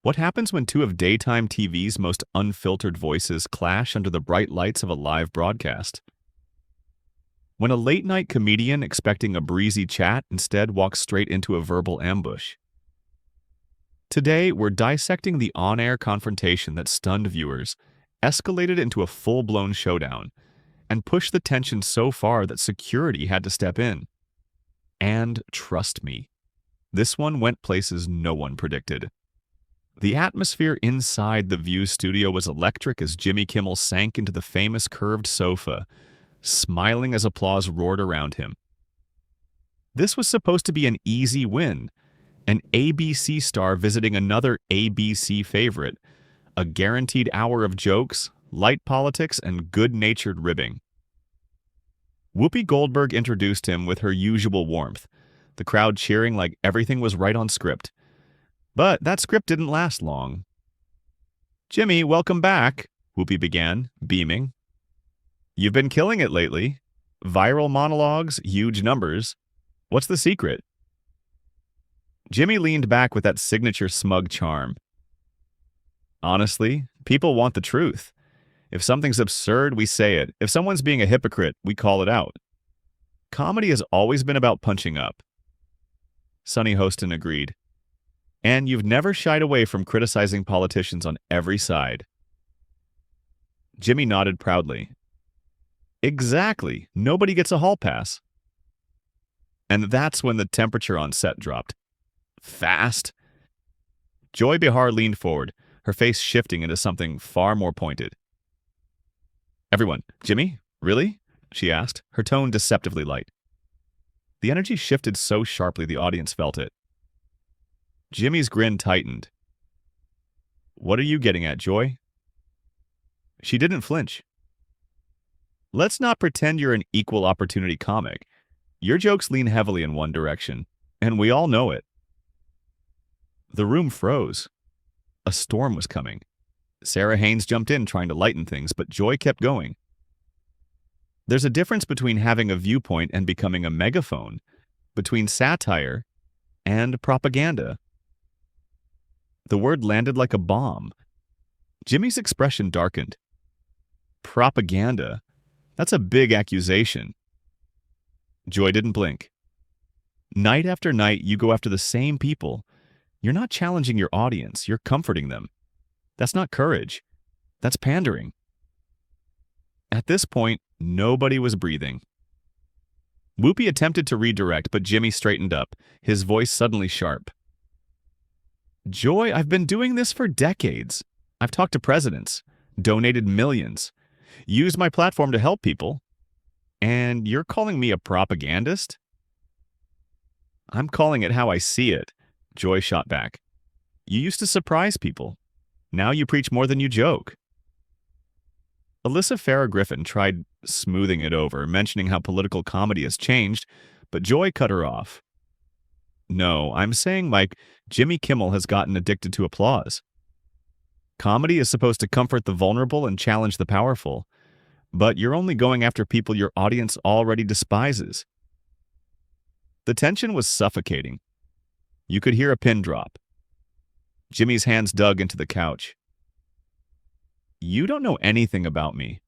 What happens when two of daytime TV's most unfiltered voices clash under the bright lights of a live broadcast? When a late-night comedian expecting a breezy chat instead walks straight into a verbal ambush. Today, we're dissecting the on-air confrontation that stunned viewers, escalated into a full-blown showdown, and pushed the tension so far that security had to step in. And trust me, this one went places no one predicted. The atmosphere inside the View studio was electric as Jimmy Kimmel sank into the famous curved sofa, smiling as applause roared around him. This was supposed to be an easy win, an ABC star visiting another ABC favorite, a guaranteed hour of jokes, light politics, and good-natured ribbing. Whoopi Goldberg introduced him with her usual warmth, the crowd cheering like everything was right on script. But that script didn't last long. "Jimmy, welcome back," Whoopi began, beaming. "You've been killing it lately. Viral monologues, huge numbers. What's the secret?" Jimmy leaned back with that signature smug charm. "Honestly, people want the truth. If something's absurd, we say it. If someone's being a hypocrite, we call it out. Comedy has always been about punching up." Sonny Hostin agreed. "And you've never shied away from criticizing politicians on every side." Jimmy nodded proudly. "Exactly. Nobody gets a hall pass." And that's when the temperature on set dropped. Fast. Joy Behar leaned forward, her face shifting into something far more pointed. "Everyone, Jimmy, really?" she asked, her tone deceptively light. The energy shifted so sharply the audience felt it. Jimmy's grin tightened. "What are you getting at, Joy?" She didn't flinch. "Let's not pretend you're an equal opportunity comic. Your jokes lean heavily in one direction, and we all know it." The room froze. A storm was coming. Sarah Haynes jumped in trying to lighten things, but Joy kept going. There's a difference between having a viewpoint and becoming a megaphone, between satire and propaganda. The word landed like a bomb. Jimmy's expression darkened. Propaganda? That's a big accusation. Joy didn't blink. Night after night, you go after the same people. You're not challenging your audience, you're comforting them. That's not courage. That's pandering. At this point, nobody was breathing. Whoopi attempted to redirect, but Jimmy straightened up, his voice suddenly sharp. "Joy, I've been doing this for decades. I've talked to presidents, donated millions, used my platform to help people. And you're calling me a propagandist?" "I'm calling it how I see it," Joy shot back. "You used to surprise people. Now you preach more than you joke." Alyssa Farah Griffin tried smoothing it over, mentioning how political comedy has changed, but Joy cut her off. "No, I'm saying, Mike, Jimmy Kimmel has gotten addicted to applause. Comedy is supposed to comfort the vulnerable and challenge the powerful, but you're only going after people your audience already despises." The tension was suffocating. You could hear a pin drop. Jimmy's hands dug into the couch. "You don't know anything about me.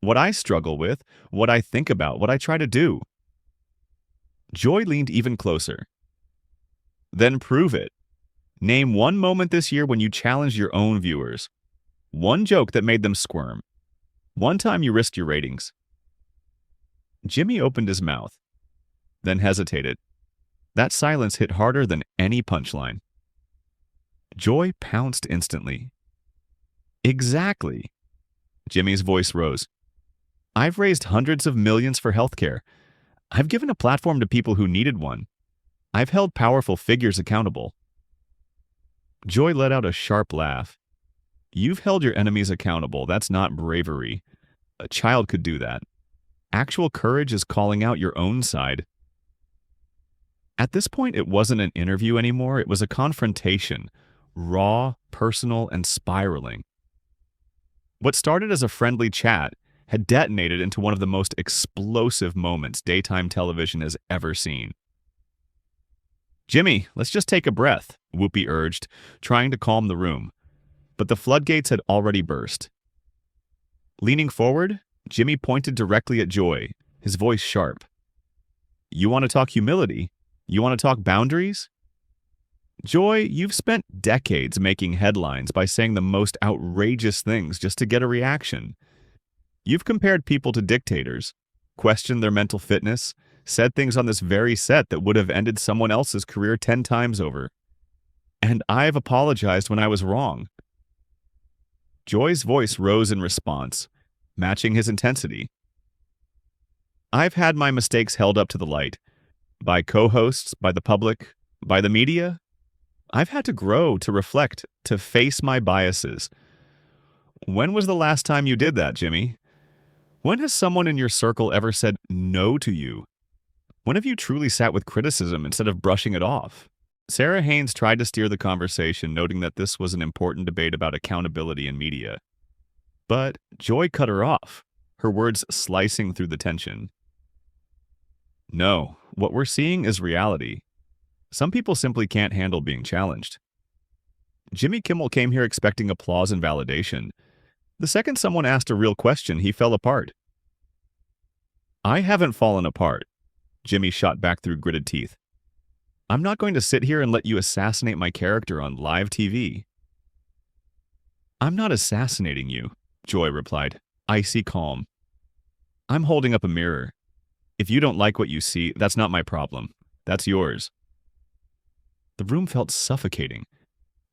What I struggle with, what I think about, what I try to do." Joy leaned even closer. "Then prove it. Name one moment this year when you challenged your own viewers. One joke that made them squirm. One time you risked your ratings." Jimmy opened his mouth, then hesitated. That silence hit harder than any punchline. Joy pounced instantly. "Exactly." Jimmy's voice rose. "I've raised hundreds of millions for healthcare. I've given a platform to people who needed one. I've held powerful figures accountable." Joy let out a sharp laugh. "You've held your enemies accountable. That's not bravery. A child could do that. Actual courage is calling out your own side." At this point, it wasn't an interview anymore. It was a confrontation, raw, personal, and spiraling. What started as a friendly chat had detonated into one of the most explosive moments daytime television has ever seen. Jimmy, let's just take a breath, Whoopi urged, trying to calm the room. But the floodgates had already burst. Leaning forward, Jimmy pointed directly at Joy, his voice sharp. You want to talk humility? You want to talk boundaries? Joy, you've spent decades making headlines by saying the most outrageous things just to get a reaction. You've compared people to dictators, questioned their mental fitness, said things on this very set that would have ended someone else's career 10 times over. And I've apologized when I was wrong. Joy's voice rose in response, matching his intensity. I've had my mistakes held up to the light. By co-hosts, by the public, by the media. I've had to grow, to reflect, to face my biases. When was the last time you did that, Jimmy? When has someone in your circle ever said no to you? When have you truly sat with criticism instead of brushing it off? Sarah Haynes tried to steer the conversation, noting that this was an important debate about accountability in media. But Joy cut her off, her words slicing through the tension. No, what we're seeing is reality. Some people simply can't handle being challenged. Jimmy Kimmel came here expecting applause and validation. The second someone asked a real question, he fell apart. I haven't fallen apart, Jimmy shot back through gritted teeth. I'm not going to sit here and let you assassinate my character on live TV. I'm not assassinating you, Joy replied, icy calm. I'm holding up a mirror. If you don't like what you see, that's not my problem. That's yours. The room felt suffocating.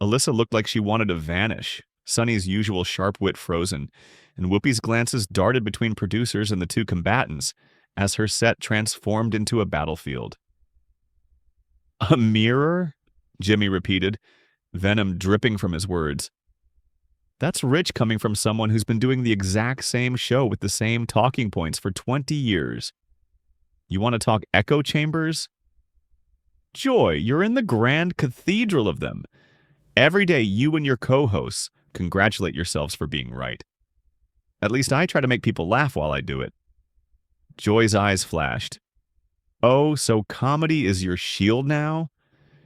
Alyssa looked like she wanted to vanish, Sunny's usual sharp wit frozen, and Whoopi's glances darted between producers and the two combatants as her set transformed into a battlefield. A mirror? Jimmy repeated, venom dripping from his words. That's rich coming from someone who's been doing the exact same show with the same talking points for 20 years. You want to talk echo chambers? Joy, you're in the grand cathedral of them. Every day you and your co-hosts congratulate yourselves for being right. At least I try to make people laugh while I do it. Joy's eyes flashed. Oh, so comedy is your shield now?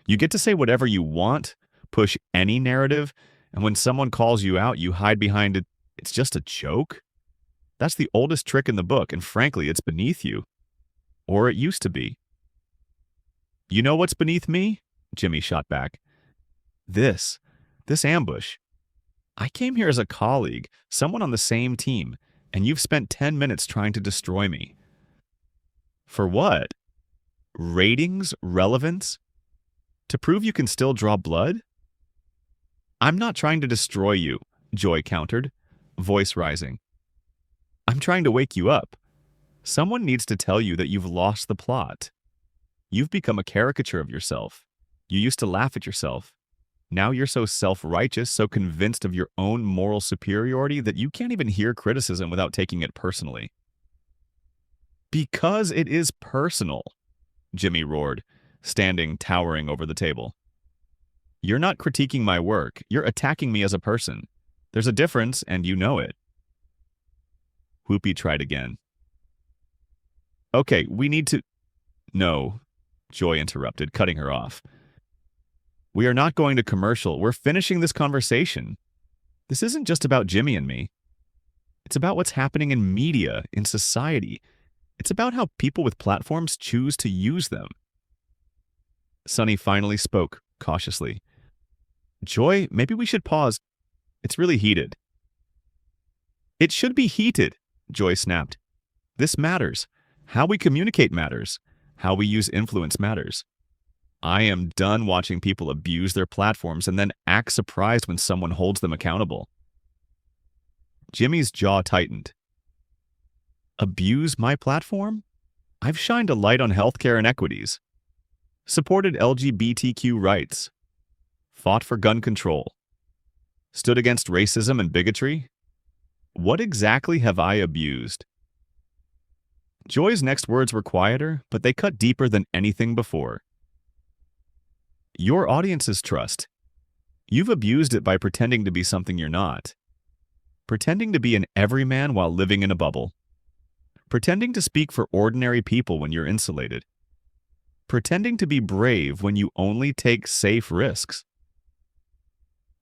You get to say whatever you want, push any narrative, and when someone calls you out, you hide behind it. It's just a joke? That's the oldest trick in the book, and frankly, it's beneath you. Or it used to be. You know what's beneath me? Jimmy shot back. This ambush. I came here as a colleague, someone on the same team, and you've spent 10 minutes trying to destroy me. For what? Ratings? Relevance? To prove you can still draw blood? I'm not trying to destroy you, Joy countered, voice rising. I'm trying to wake you up. Someone needs to tell you that you've lost the plot. You've become a caricature of yourself. You used to laugh at yourself. Now you're so self-righteous, so convinced of your own moral superiority that you can't even hear criticism without taking it personally. Because it is personal, Jimmy roared, standing towering over the table. You're not critiquing my work. You're attacking me as a person. There's a difference, and you know it. Whoopi tried again. Okay, we need to... No, Joy interrupted, cutting her off. We are not going to commercial. We're finishing this conversation. This isn't just about Jimmy and me. It's about what's happening in media, in society. It's about how people with platforms choose to use them. Sunny finally spoke, cautiously. Joy, maybe we should pause. It's really heated. It should be heated, Joy snapped. This matters. How we communicate matters. How we use influence matters. I am done watching people abuse their platforms and then act surprised when someone holds them accountable. Jimmy's jaw tightened. Abuse my platform? I've shined a light on healthcare inequities, supported LGBTQ rights, fought for gun control, stood against racism and bigotry. What exactly have I abused? Joy's next words were quieter, but they cut deeper than anything before. Your audience's trust. You've abused it by pretending to be something you're not. Pretending to be an everyman while living in a bubble. Pretending to speak for ordinary people when you're insulated. Pretending to be brave when you only take safe risks.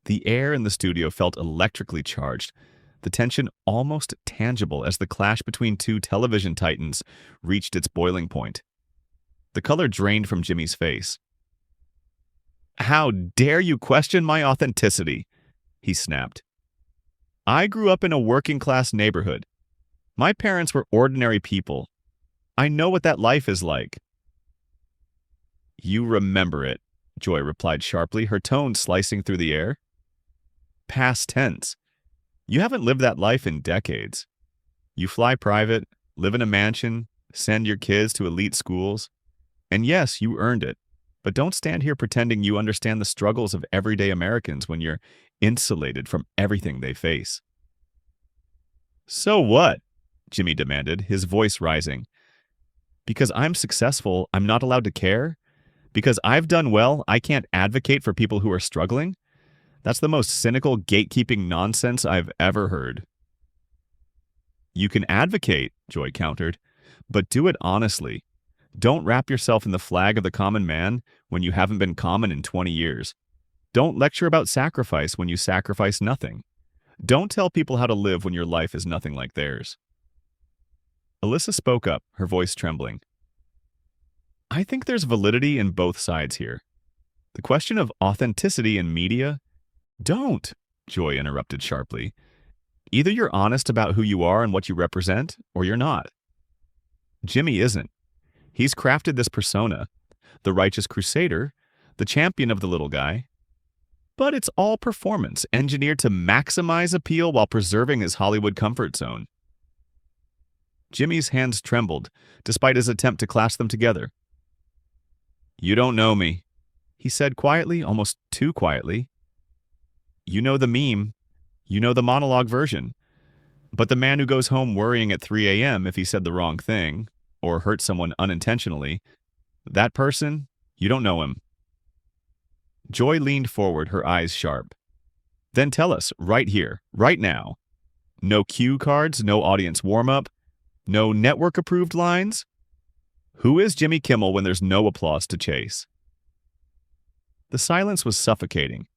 The air in the studio felt electrically charged, the tension almost tangible as the clash between two television titans reached its boiling point. The color drained from Jimmy's face. "How dare you question my authenticity?" he snapped. "I grew up in a working-class neighborhood. My parents were ordinary people. I know what that life is like." "You remember it," Joy replied sharply, her tone slicing through the air. "Past tense. You haven't lived that life in decades. You fly private, live in a mansion, send your kids to elite schools. And yes, you earned it. But don't stand here pretending you understand the struggles of everyday Americans when you're insulated from everything they face." "So what?" Jimmy demanded, his voice rising. "Because I'm successful, I'm not allowed to care? Because I've done well, I can't advocate for people who are struggling? That's the most cynical gatekeeping nonsense I've ever heard." "You can advocate," Joy countered, "but do it honestly. Don't wrap yourself in the flag of the common man when you haven't been common in 20 years. Don't lecture about sacrifice when you sacrifice nothing. Don't tell people how to live when your life is nothing like theirs." Alyssa spoke up, her voice trembling. "I think there's validity in both sides here. The question of authenticity in media—" "Don't," Joy interrupted sharply. "Either you're honest about who you are and what you represent, or you're not. Jimmy isn't. He's crafted this persona, the righteous crusader, the champion of the little guy. But it's all performance, engineered to maximize appeal while preserving his Hollywood comfort zone." Jimmy's hands trembled, despite his attempt to clasp them together. "You don't know me," he said quietly, almost too quietly. "You know the meme. You know the monologue version. But the man who goes home worrying at 3 a.m. if he said the wrong thing, or hurt someone unintentionally, that person, you don't know him." Joy leaned forward, her eyes sharp. "Then tell us, right here, right now. No cue cards, no audience warm-up, no network-approved lines. Who is Jimmy Kimmel when there's no applause to chase?" The silence was suffocating.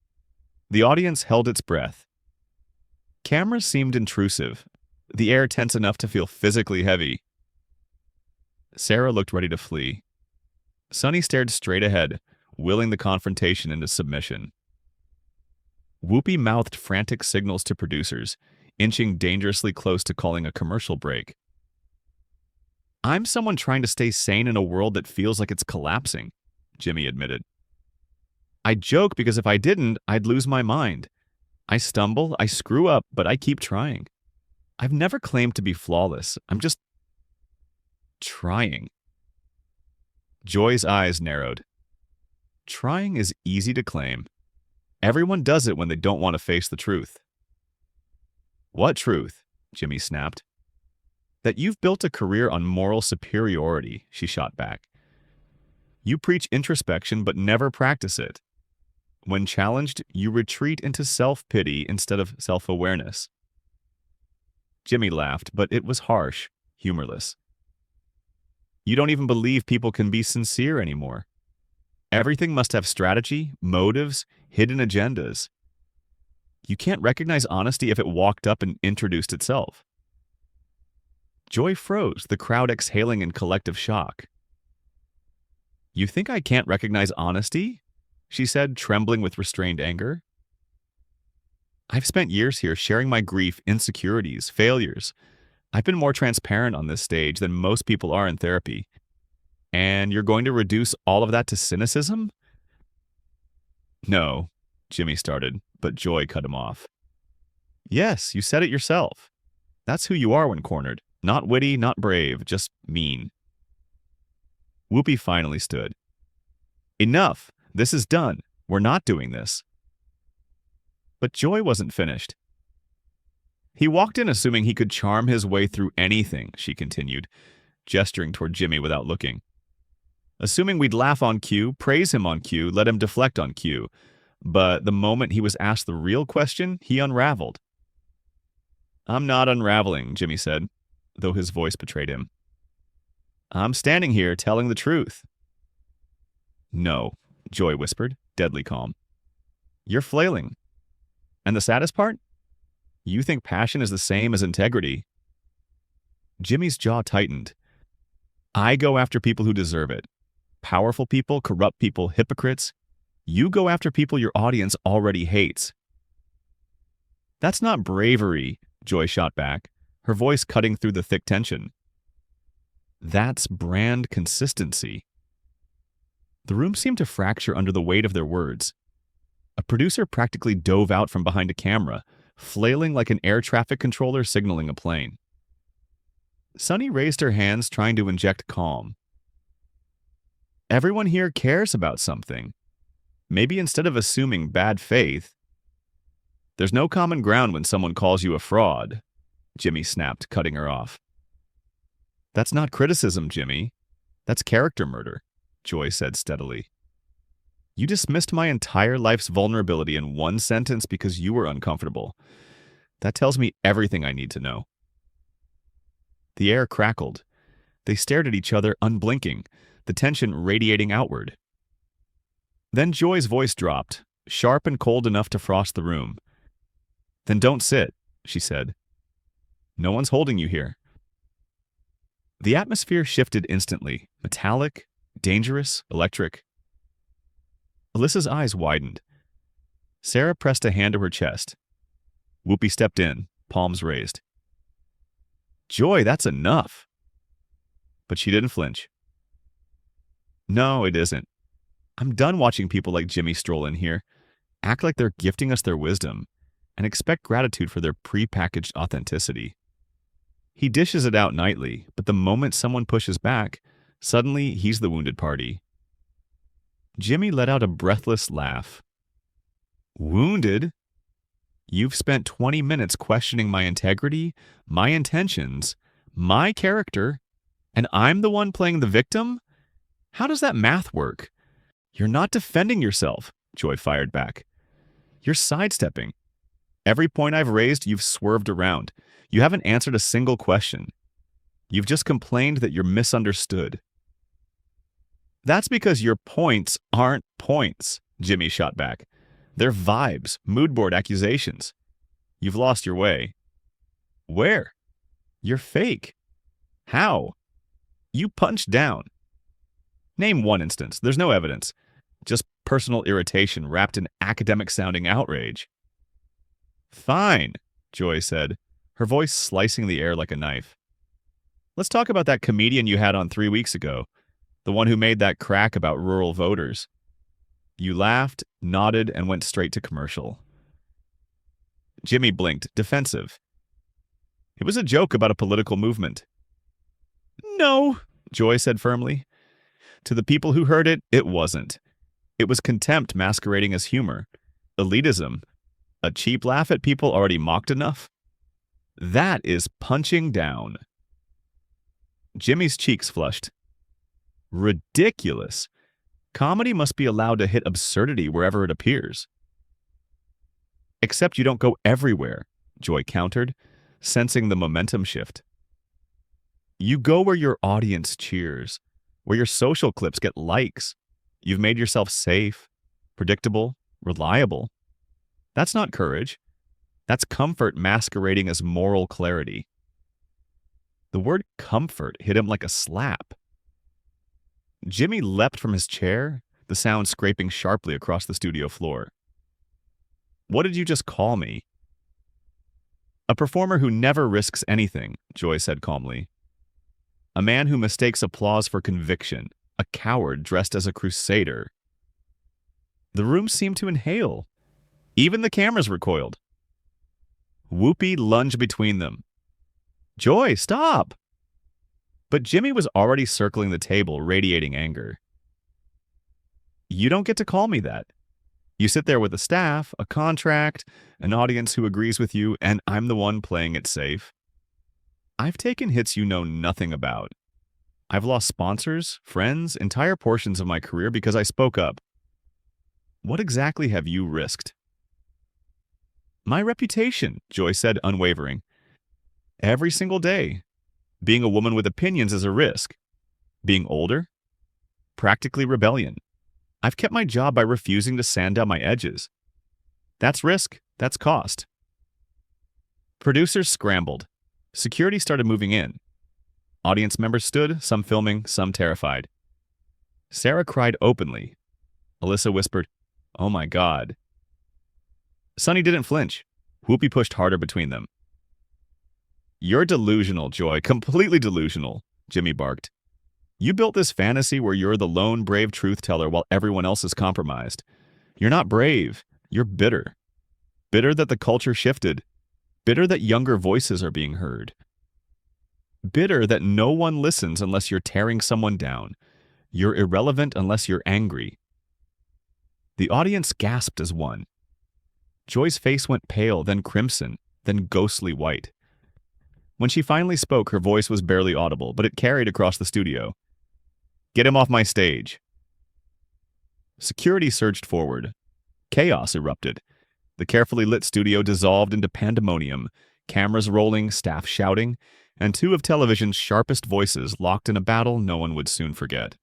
The audience held its breath. Cameras seemed intrusive, the air tense enough to feel physically heavy. Sarah looked ready to flee. Sonny stared straight ahead, willing the confrontation into submission. Whoopi mouthed frantic signals to producers, inching dangerously close to calling a commercial break. "I'm someone trying to stay sane in a world that feels like it's collapsing," Jimmy admitted. "I joke because if I didn't, I'd lose my mind. I stumble, I screw up, but I keep trying. I've never claimed to be flawless. I'm just trying." Joy's eyes narrowed. Trying is easy to claim. Everyone does it when they don't want to face the truth. "What truth?" Jimmy snapped. "That you've built a career on moral superiority," she shot back. "You preach introspection but never practice it. When challenged, you retreat into self-pity instead of self-awareness." Jimmy laughed, but it was harsh, humorless. "You don't even believe people can be sincere anymore. Everything must have strategy, motives, hidden agendas. You can't recognize honesty if it walked up and introduced itself." Joy froze, the crowd exhaling in collective shock. "You think I can't recognize honesty?" she said, trembling with restrained anger. "I've spent years here sharing my grief, insecurities, failures. I've been more transparent on this stage than most people are in therapy. And you're going to reduce all of that to cynicism?" "No," Jimmy started, but Joy cut him off. "Yes, you said it yourself. That's who you are when cornered. Not witty, not brave, just mean." Whoopi finally stood. "Enough! This is done. We're not doing this." But Joy wasn't finished. "He walked in assuming he could charm his way through anything," she continued, gesturing toward Jimmy without looking. "Assuming we'd laugh on cue, praise him on cue, let him deflect on cue. But the moment he was asked the real question, he unraveled." "I'm not unraveling," Jimmy said, though his voice betrayed him. "I'm standing here telling the truth." No, Joy whispered, deadly calm. You're flailing. And the saddest part? You think passion is the same as integrity. Jimmy's jaw tightened. I go after people who deserve it. Powerful people, corrupt people, hypocrites. You go after people your audience already hates. That's not bravery, Joy shot back, her voice cutting through the thick tension. That's brand consistency. The room seemed to fracture under the weight of their words. A producer practically dove out from behind a camera, flailing like an air traffic controller signaling a plane. Sunny raised her hands, trying to inject calm. Everyone here cares about something. Maybe instead of assuming bad faith, there's no common ground when someone calls you a fraud, Jimmy snapped, cutting her off. That's not criticism, Jimmy. That's character murder, Joy said steadily. You dismissed my entire life's vulnerability in one sentence because you were uncomfortable. That tells me everything I need to know. The air crackled. They stared at each other, unblinking, the tension radiating outward. Then Joy's voice dropped, sharp and cold enough to frost the room. Then don't sit, she said. No one's holding you here. The atmosphere shifted instantly, metallic, dangerous, electric. Alyssa's eyes widened. Sarah pressed a hand to her chest. Whoopi stepped in, palms raised. Joy, that's enough. But she didn't flinch. No, it isn't. I'm done watching people like Jimmy stroll in here, act like they're gifting us their wisdom, and expect gratitude for their prepackaged authenticity. He dishes it out nightly, but the moment someone pushes back, suddenly he's the wounded party. Jimmy let out a breathless laugh. Wounded? You've spent 20 minutes questioning my integrity, my intentions, my character, and I'm the one playing the victim? How does that math work? You're not defending yourself, Joy fired back. You're sidestepping. Every point I've raised, you've swerved around. You haven't answered a single question. You've just complained that you're misunderstood. That's because your points aren't points, Jimmy shot back. They're vibes, mood board accusations. You've lost your way. Where? You're fake. How? You punched down. Name one instance. There's no evidence. Just personal irritation wrapped in academic-sounding outrage. Fine, Joy said, her voice slicing the air like a knife. Let's talk about that comedian you had on 3 weeks ago, the one who made that crack about rural voters. You laughed, nodded, and went straight to commercial. Jimmy blinked, defensive. It was a joke about a political movement. No, Joy said firmly. To the people who heard it, it wasn't. It was contempt masquerading as humor. Elitism. A cheap laugh at people already mocked enough. That is punching down. Jimmy's cheeks flushed. Ridiculous. Comedy must be allowed to hit absurdity wherever it appears. Except you don't go everywhere, Joy countered, sensing the momentum shift. You go where your audience cheers, where your social clips get likes. You've made yourself safe, predictable, reliable. That's not courage. That's comfort masquerading as moral clarity. The word comfort hit him like a slap. Jimmy leapt from his chair, the sound scraping sharply across the studio floor. What did you just call me? A performer who never risks anything, Joy said calmly. A man who mistakes applause for conviction, a coward dressed as a crusader. The room seemed to inhale. Even the cameras recoiled. Whoopi lunged between them. Joy, stop! But Jimmy was already circling the table, radiating anger. You don't get to call me that. You sit there with a staff, a contract, an audience who agrees with you, and I'm the one playing it safe. I've taken hits you know nothing about. I've lost sponsors, friends, entire portions of my career because I spoke up. What exactly have you risked? My reputation, Joy said, unwavering. Every single day. Being a woman with opinions is a risk. Being older? Practically rebellion. I've kept my job by refusing to sand down my edges. That's risk. That's cost. Producers scrambled. Security started moving in. Audience members stood, some filming, some terrified. Sarah cried openly. Alyssa whispered, "Oh my God." Sonny didn't flinch. Whoopi pushed harder between them. "You're delusional, Joy, completely delusional," Jimmy barked. "You built this fantasy where you're the lone brave truth teller while everyone else is compromised. You're not brave. You're bitter. Bitter that the culture shifted. Bitter that younger voices are being heard. Bitter that no one listens unless you're tearing someone down. You're irrelevant unless you're angry." The audience gasped as one. Joy's face went pale, then crimson, then ghostly white. When she finally spoke, her voice was barely audible, but it carried across the studio. "Get him off my stage." Security surged forward. Chaos erupted. The carefully lit studio dissolved into pandemonium, cameras rolling, staff shouting, and two of television's sharpest voices locked in a battle no one would soon forget.